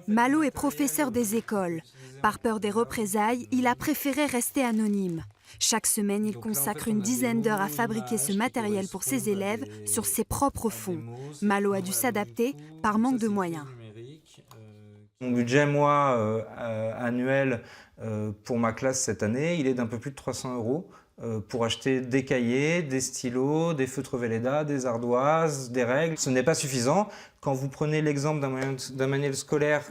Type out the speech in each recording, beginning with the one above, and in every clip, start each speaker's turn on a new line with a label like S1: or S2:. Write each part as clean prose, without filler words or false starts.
S1: Malo est professeur des écoles. Par peur des représailles, il a préféré rester anonyme. Chaque semaine, il consacre une dizaine d'heures à fabriquer ce matériel pour ses élèves sur ses propres fonds. Malo a dû s'adapter par manque de moyens.
S2: Mon budget, moi, annuel pour ma classe cette année, il est d'un peu plus de 300 € pour acheter des cahiers, des stylos, des feutres Velleda, des ardoises, des règles. Ce n'est pas suffisant. Quand vous prenez l'exemple d'un manuel scolaire,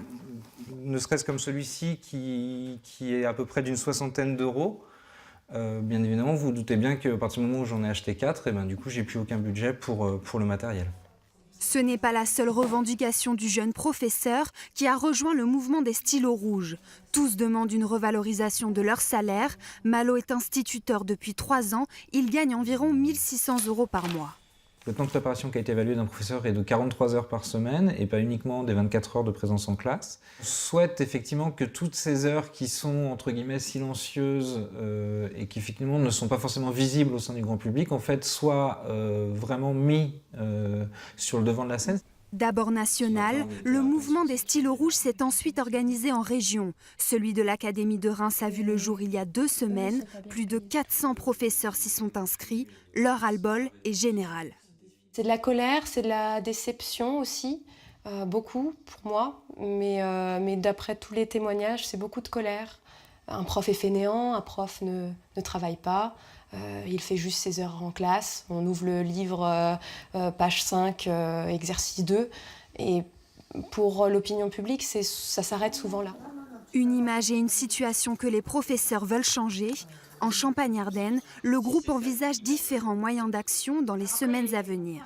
S2: ne serait-ce comme celui-ci, qui est à peu près d'une soixantaine d'euros, bien évidemment, vous vous doutez bien qu'à partir du moment où j'en ai acheté 4, et ben, du coup, j'ai plus aucun budget pour le matériel.
S1: Ce n'est pas la seule revendication du jeune professeur qui a rejoint le mouvement des stylos rouges. Tous demandent une revalorisation de leur salaire. Malo est instituteur depuis 3 ans. Il gagne environ 1 600 € par mois.
S2: Le temps de préparation qui a été évalué d'un professeur est de 43 heures par semaine et pas uniquement des 24 heures de présence en classe. On souhaite effectivement que toutes ces heures qui sont entre guillemets silencieuses et qui effectivement ne sont pas forcément visibles au sein du grand public en fait soient vraiment mis sur le devant de la scène.
S1: D'abord national, le mouvement des stylos rouges s'est ensuite organisé en région. Celui de l'Académie de Reims a vu le jour il y a 2 semaines. Plus de 400 professeurs s'y sont inscrits. Leur ras-le-bol est général.
S3: C'est de la colère, c'est de la déception aussi, beaucoup pour moi, mais d'après tous les témoignages, c'est beaucoup de colère. Un prof est fainéant, un prof ne travaille pas, il fait juste ses heures en classe, on ouvre le livre, page 5, exercice 2, et pour l'opinion publique, ça s'arrête souvent là.
S1: Une image et une situation que les professeurs veulent changer. En Champagne-Ardenne, le groupe envisage différents moyens d'action dans les semaines à venir.